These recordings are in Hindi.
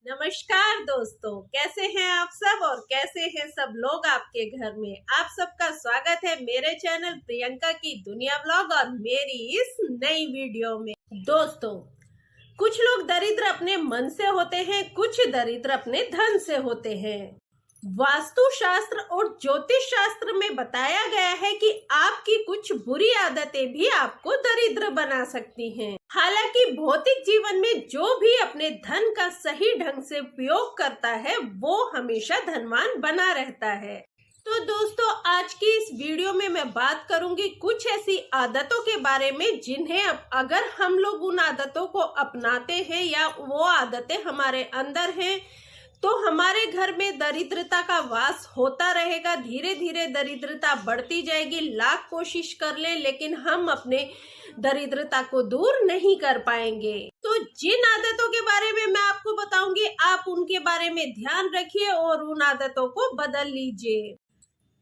नमस्कार दोस्तों, कैसे हैं आप सब और कैसे हैं सब लोग आपके घर में। आप सबका स्वागत है मेरे चैनल प्रियंका की दुनिया व्लॉग और मेरी इस नई वीडियो में। दोस्तों, कुछ लोग दरिद्र अपने मन से होते हैं, कुछ दरिद्र अपने धन से होते हैं। वास्तु शास्त्र और ज्योतिष शास्त्र में बताया गया है कि आपकी कुछ बुरी आदतें भी आपको दरिद्र बना सकती हैं। हालांकि भौतिक जीवन में जो भी अपने धन का सही ढंग से उपयोग करता है वो हमेशा धनवान बना रहता है। तो दोस्तों, आज की इस वीडियो में मैं बात करूंगी कुछ ऐसी आदतों के बारे में जिन्हें अगर हम लोग उन आदतों को अपनाते हैं या वो आदतें हमारे अंदर हैं तो हमारे घर में दरिद्रता का वास होता रहेगा। धीरे धीरे दरिद्रता बढ़ती जाएगी। लाख कोशिश कर ले लेकिन हम अपने दरिद्रता को दूर नहीं कर पाएंगे। तो जिन आदतों के बारे में मैं आपको बताऊंगी, आप उनके बारे में ध्यान रखिए और उन आदतों को बदल लीजिए।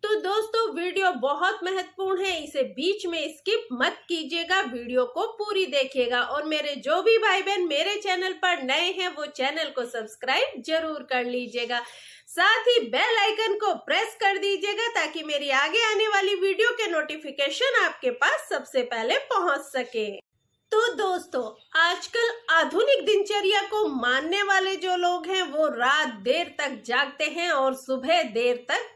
तो दोस्तों, वीडियो बहुत महत्वपूर्ण है, इसे बीच में स्किप मत कीजिएगा, वीडियो को पूरी देखिएगा। और मेरे जो भी भाई बहन मेरे चैनल पर नए हैं वो चैनल को सब्सक्राइब जरूर कर लीजिएगा। साथ ही बेल आइकन को प्रेस कर दीजिएगा ताकि मेरी आगे आने वाली वीडियो के नोटिफिकेशन आपके पास सबसे पहले पहुंच सके। तो दोस्तों, आजकल आधुनिक दिनचर्या को मानने वाले जो लोग हैं वो रात देर तक जागते हैं और सुबह देर तक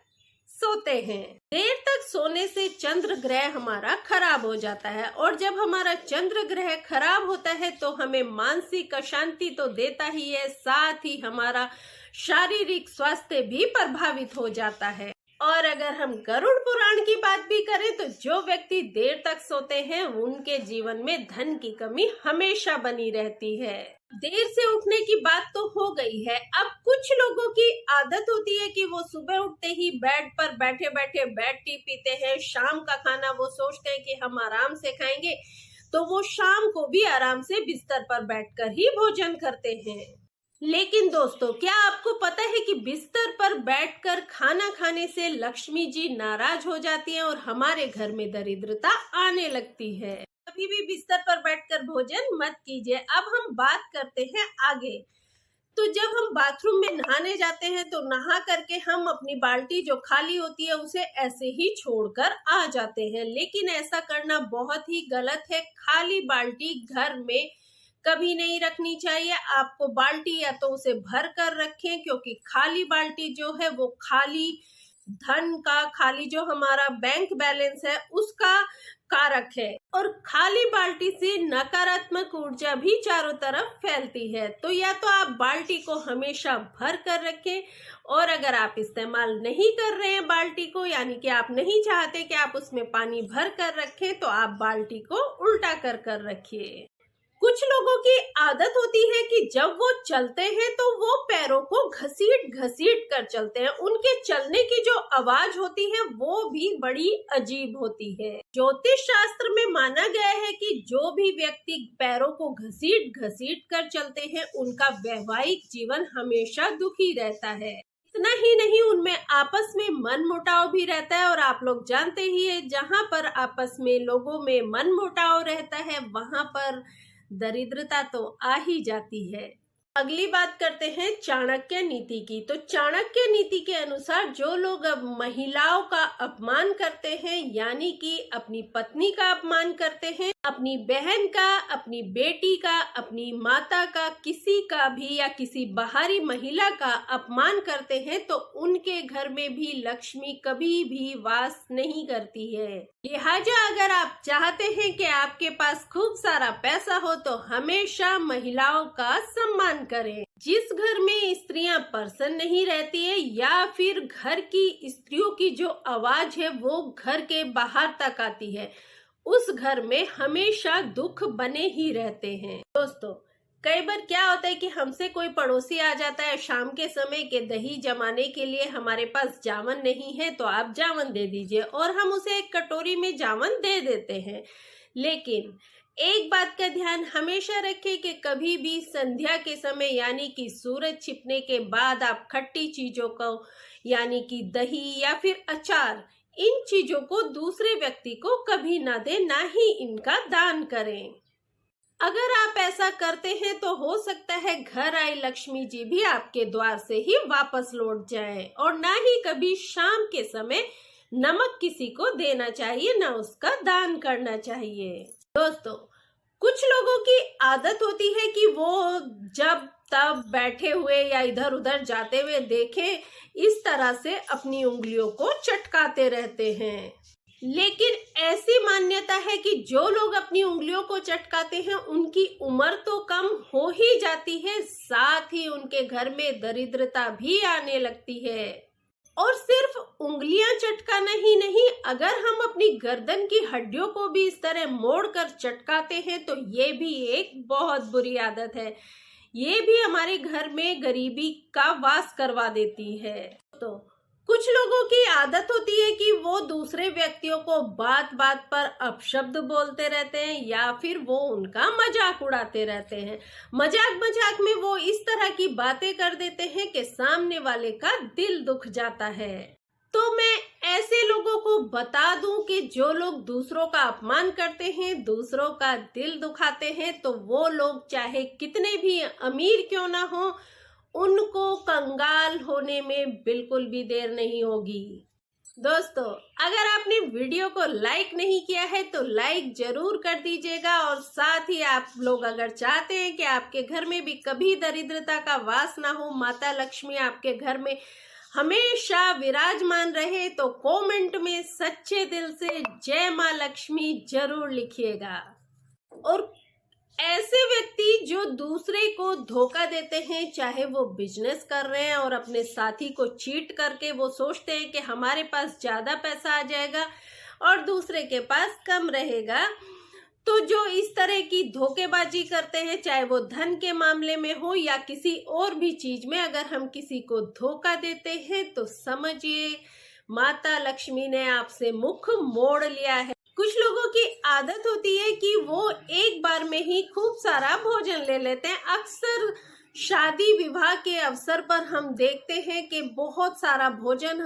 सोते हैं। देर तक सोने से चंद्र ग्रह हमारा खराब हो जाता है और जब हमारा चंद्र ग्रह खराब होता है तो हमें मानसिक अशांति तो देता ही है, साथ ही हमारा शारीरिक स्वास्थ्य भी प्रभावित हो जाता है। और अगर हम गरुड़ पुराण की बात भी करें तो जो व्यक्ति देर तक सोते हैं उनके जीवन में धन की कमी हमेशा बनी रहती है। देर से उठने की बात तो हो गई है। अब कुछ लोगों की आदत होती है कि वो सुबह उठते ही बेड पर बैठे बैठे बेड टी पीते हैं। शाम का खाना वो सोचते हैं कि हम आराम से खाएंगे, तो वो शाम को भी आराम से बिस्तर पर बैठकर ही भोजन करते हैं। लेकिन दोस्तों, क्या आपको पता है कि बिस्तर पर बैठकर खाना खाने से लक्ष्मी जी नाराज हो जाती हैं और हमारे घर में दरिद्रता आने लगती है। कभी भी बिस्तर पर बैठकर भोजन मत कीजिए। अब हम बात करते हैं आगे। तो जब हम बाथरूम में नहाने जाते हैं तो नहा करके हम अपनी बाल्टी जो खाली होती है उसे ऐसे ही छोड़कर आ जाते हैं, लेकिन ऐसा करना बहुत ही गलत है। खाली बाल्टी घर में कभी नहीं रखनी चाहिए। आपको बाल्टी या तो उसे भर कर रखें, क्योंकि खाली बाल्टी जो है वो खाली धन का, खाली जो हमारा बैंक बैलेंस है उसका कारक है और खाली बाल्टी से नकारात्मक ऊर्जा भी चारों तरफ फैलती है। तो या तो आप बाल्टी को हमेशा भर कर रखें, और अगर आप इस्तेमाल नहीं कर रहे हैं बाल्टी को, यानी कि आप नहीं चाहते कि आप उसमें पानी भर कर रखें, तो आप बाल्टी को उल्टा कर रखिए। कुछ लोगों की आदत होती है कि जब वो चलते हैं तो वो पैरों को घसीट घसीट कर चलते हैं। उनके चलने की जो आवाज होती है वो भी बड़ी अजीब होती है। ज्योतिष शास्त्र में माना गया है कि जो भी व्यक्ति पैरों को घसीट घसीट कर चलते हैं उनका वैवाहिक जीवन हमेशा दुखी रहता है। इतना ही नहीं, उनमें आपस में मनमुटाव भी रहता है। और आप लोग जानते ही है, जहाँ पर आपस में लोगों में मनमुटाव रहता है वहां पर दरिद्रता तो आ ही जाती है। अगली बात करते हैं चाणक्य नीति की। तो चाणक्य नीति के अनुसार जो लोग अब महिलाओं का अपमान करते हैं, यानी कि अपनी पत्नी का अपमान करते हैं, अपनी बहन का, अपनी बेटी का, अपनी माता का, किसी का भी या किसी बाहरी महिला का अपमान करते हैं तो उनके घर में भी लक्ष्मी कभी भी वास नहीं करती है। लिहाजा अगर आप चाहते हैं कि आपके पास खूब सारा पैसा हो तो हमेशा महिलाओं का सम्मान करें। जिस घर में स्त्रियां प्रसन्न नहीं रहती है या फिर घर की स्त्रियों की जो आवाज है वो घर के बाहर तक आती है, उस घर में हमेशा दुख बने ही रहते हैं। दोस्तों, कई बार क्या होता है कि हमसे कोई पड़ोसी आ जाता है शाम के समय के दही जमाने के लिए, हमारे पास जावन नहीं है तो आप जावन दे दीजिए, और हम उसे एक कटोरी में जावन दे देते हैं। लेकिन एक बात का ध्यान हमेशा रखें कि कभी भी संध्या के समय यानी कि सूरज छिपने के बाद आप खट्टी चीजों को यानी कि दही या फिर अचार, इन चीजों को दूसरे व्यक्ति को कभी ना दें, ना ही इनका दान करें। अगर आप ऐसा करते हैं तो हो सकता है घर आई लक्ष्मी जी भी आपके द्वार से ही वापस लौट जाए। और ना ही कभी शाम के समय नमक किसी को देना चाहिए, ना उसका दान करना चाहिए। दोस्तों, कुछ लोगों की आदत होती है कि वो जब तब बैठे हुए या इधर उधर जाते हुए देखे इस तरह से अपनी उंगलियों को चटकाते रहते हैं। लेकिन ऐसी मान्यता है कि जो लोग अपनी उंगलियों को चटकाते हैं उनकी उम्र तो कम हो ही जाती है, साथ ही उनके घर में दरिद्रता भी आने लगती है। और सिर्फ उंगलियां चटकाना ही नहीं, अगर हम अपनी गर्दन की हड्डियों को भी इस तरह मोड़कर चटकाते हैं तो ये भी एक बहुत बुरी आदत है। ये भी हमारे घर में गरीबी का वास करवा देती है। तो कुछ लोगों की आदत होती है कि वो दूसरे व्यक्तियों को बात बात पर अपशब्द बोलते रहते हैं या फिर वो उनका मजाक उड़ाते रहते हैं। मजाक मजाक में वो इस तरह की बातें कर देते हैं कि सामने वाले का दिल दुख जाता है। तो मैं ऐसे लोगों को बता दूं कि जो लोग दूसरों का अपमान करते हैं, दूसरों का दिल दुखाते हैं, तो वो लोग चाहे कितने भी अमीर क्यों ना हो, उनको कंगाल होने में बिल्कुल भी देर नहीं होगी। दोस्तों, अगर आपने वीडियो को लाइक नहीं किया है तो लाइक जरूर कर दीजिएगा। और साथ ही आप लोग अगर चाहते हैं कि आपके घर में भी कभी दरिद्रता का वास ना हो, माता लक्ष्मी आपके घर में हमेशा विराजमान रहे, तो कमेंट में सच्चे दिल से जय माँ लक्ष्मी जरूर लिखिएगा। और ऐसे व्यक्ति जो दूसरे को धोखा देते हैं, चाहे वो बिजनेस कर रहे हैं और अपने साथी को चीट करके वो सोचते हैं कि हमारे पास ज्यादा पैसा आ जाएगा और दूसरे के पास कम रहेगा, तो जो इस तरह की धोखेबाजी करते हैं, चाहे वो धन के मामले में हो या किसी और भी चीज में, अगर हम किसी को धोखा देते हैं तो समझिए माता लक्ष्मी ने आपसे मुख मोड़ लिया है। कुछ लोगों की आदत होती है कि वो एक बार में ही खूब सारा भोजन ले लेते हैं। अक्सर शादी विवाह के अवसर पर हम देखते हैं कि बहुत सारा भोजन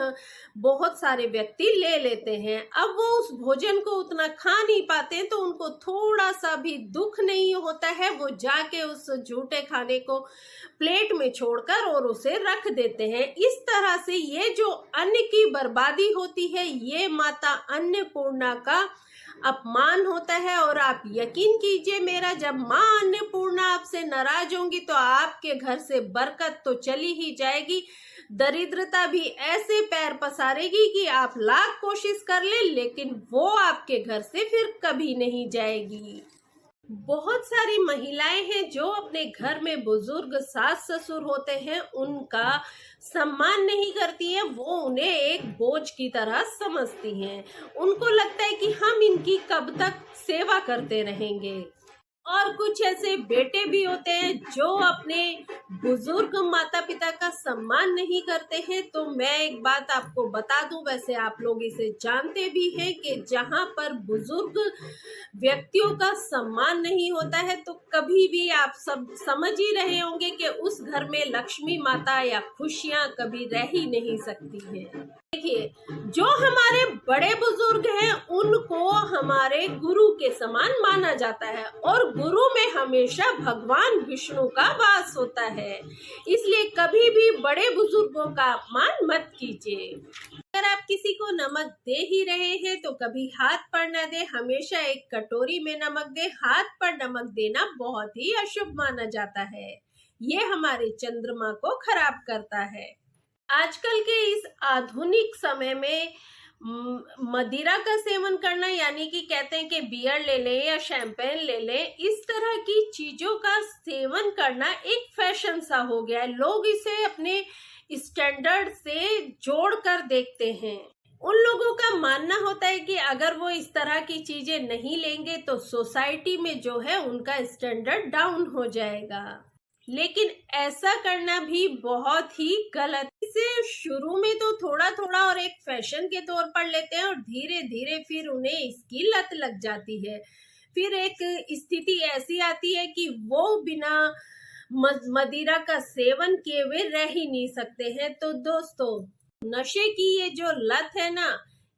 बहुत सारे व्यक्ति ले लेते हैं। अब वो उस भोजन को उतना खा नहीं पाते हैं तो उनको थोड़ा सा भी दुख नहीं होता है, वो जाके उस झूठे खाने को प्लेट में छोड़कर और उसे रख देते हैं। इस तरह से ये जो अन्न की बर्बादी होती है, ये माता अन्नपूर्णा का अपमान होता है। और आप यकीन कीजिए मेरा, जब माँ अन्नपूर्णा आपसे नाराज होंगी तो आपके घर से बरकत तो चली ही जाएगी, दरिद्रता भी ऐसे पैर पसारेगी कि आप लाख कोशिश कर ले लेकिन वो आपके घर से फिर कभी नहीं जाएगी। बहुत सारी महिलाएं हैं जो अपने घर में बुजुर्ग सास ससुर होते हैं, उनका सम्मान नहीं करती हैं, वो उन्हें एक बोझ की तरह समझती हैं। उनको लगता है कि हम इनकी कब तक सेवा करते रहेंगे। और कुछ ऐसे बेटे भी होते हैं जो अपने बुजुर्ग माता पिता का सम्मान नहीं करते हैं। तो मैं एक बात आपको बता दूं, वैसे आप लोग इसे जानते भी हैं कि जहां पर बुजुर्ग व्यक्तियों का सम्मान नहीं होता है तो कभी भी आप सब समझ ही रहे होंगे कि उस घर में लक्ष्मी माता या खुशियां कभी रह ही नहीं सकती हैं। देखिए, जो हमारे बड़े बुजुर्ग हैं उनको हमारे गुरु के समान माना जाता है और गुरु में हमेशा भगवान विष्णु का वास होता है, इसलिए कभी भी बड़े बुजुर्गों का अपमान मत कीजिए। अगर आप किसी को नमक दे ही रहे हैं तो कभी हाथ पर न दे, हमेशा एक कटोरी में नमक दे। हाथ पर नमक देना बहुत ही अशुभ माना जाता है, ये हमारे चंद्रमा को खराब करता है। आजकल के इस आधुनिक समय में मदिरा का सेवन करना, यानी कि कहते हैं कि बियर ले लें या शैंपेन ले लें, इस तरह की चीजों का सेवन करना एक फैशन सा हो गया है। लोग इसे अपने स्टैंडर्ड से जोड़ कर देखते हैं। उन लोगों का मानना होता है कि अगर वो इस तरह की चीजें नहीं लेंगे तो सोसाइटी में जो है उनका स्टैंडर्ड डाउन हो जाएगा, लेकिन ऐसा करना भी बहुत ही गलत। इसे शुरू में तो थोड़ा थोड़ा और एक फैशन के तौर पर लेते हैं और धीरे धीरे फिर उन्हें इसकी लत लग जाती है। फिर एक स्थिति ऐसी आती है कि वो बिना मदिरा का सेवन किए हुए रह ही नहीं सकते हैं। तो दोस्तों, नशे की ये जो लत है ना,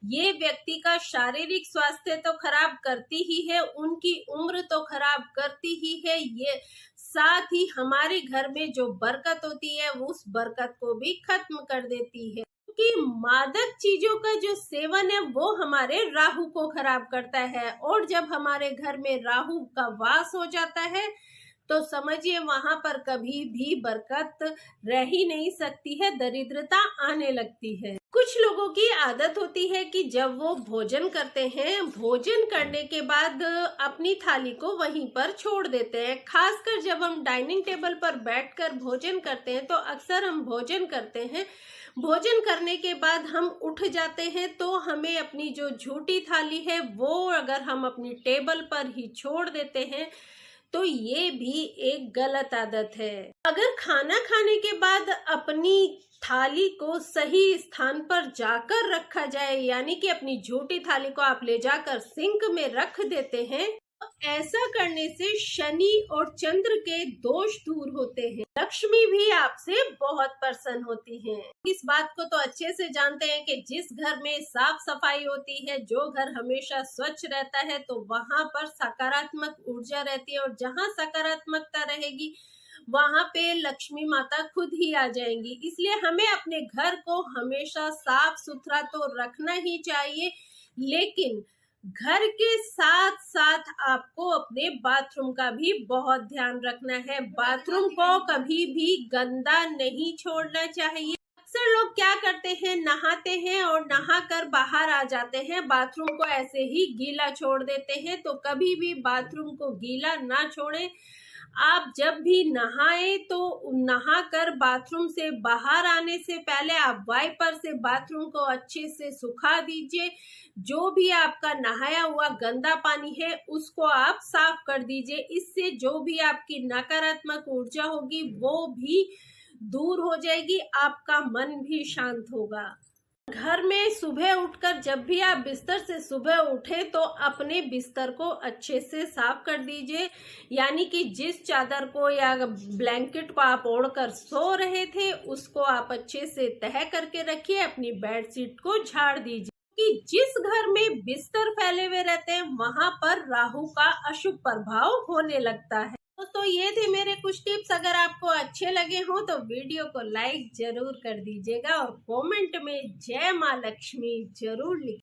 ये व्यक्ति का शारीरिक स्वास्थ्य तो खराब करती ही है, उनकी उम्र तो खराब करती ही है, ये साथ ही हमारे घर में जो बरकत होती है उस बरकत को भी खत्म कर देती है। कि मादक चीजों का जो सेवन है वो हमारे राहु को खराब करता है, और जब हमारे घर में राहु का वास हो जाता है तो समझिए वहां पर कभी भी बरकत रह ही नहीं सकती है, दरिद्रता आने लगती है। कुछ लोगों की आदत होती है कि जब वो भोजन करते हैं, भोजन करने के बाद अपनी थाली को वहीं पर छोड़ देते हैं। खासकर जब हम डाइनिंग टेबल पर बैठकर भोजन करते हैं तो अक्सर हम भोजन करते हैं, भोजन करने के बाद हम उठ जाते हैं तो हमें अपनी जो झूठी थाली है वो अगर हम अपनी टेबल पर ही छोड़ देते हैं तो ये भी एक गलत आदत है। अगर खाना खाने के बाद अपनी थाली को सही स्थान पर जाकर रखा जाए, यानी कि अपनी झूठी थाली को आप ले जाकर सिंक में रख देते हैं, तो ऐसा करने से शनि और चंद्र के दोष दूर होते हैं। लक्ष्मी भी आपसे बहुत प्रसन्न होती हैं। इस बात को तो अच्छे से जानते हैं कि जिस घर में साफ सफाई होती है, जो घर हमेशा स्वच्छ रहता है, तो वहां पर सकारात्मक ऊर्जा रहती है, और जहां सकारात्मकता रहेगी वहां पे लक्ष्मी माता खुद ही आ जाएंगी। इसलिए हमें अपने घर को हमेशा साफ सुथरा तो रखना ही चाहिए, लेकिन घर के साथ साथ आपको अपने बाथरूम का भी बहुत ध्यान रखना है। बाथरूम को कभी भी गंदा नहीं छोड़ना चाहिए। अक्सर लोग क्या करते हैं, नहाते हैं और नहाकर बाहर आ जाते हैं, बाथरूम को ऐसे ही गीला छोड़ देते हैं। तो कभी भी बाथरूम को गीला ना छोड़ें। आप जब भी नहाए तो नहाकर बाथरूम से बाहर आने से पहले आप वाइपर से बाथरूम को अच्छे से सुखा दीजिए। जो भी आपका नहाया हुआ गंदा पानी है उसको आप साफ कर दीजिए। इससे जो भी आपकी नकारात्मक ऊर्जा होगी वो भी दूर हो जाएगी, आपका मन भी शांत होगा। घर में सुबह उठकर जब भी आप बिस्तर से सुबह उठे तो अपने बिस्तर को अच्छे से साफ कर दीजिए, यानी कि जिस चादर को या ब्लैंकेट को आप ओढ़कर सो रहे थे उसको आप अच्छे से तह करके रखिए। अपनी बेडशीट को झाड़ दीजिए कि जिस घर में बिस्तर फैले हुए रहते हैं वहां पर राहु का अशुभ प्रभाव होने लगता है। दोस्तों ये थे मेरे कुछ टिप्स। अगर आपको अच्छे लगे हो तो वीडियो को लाइक जरूर कर दीजिएगा और कमेंट में जय मां लक्ष्मी जरूर लिखिए।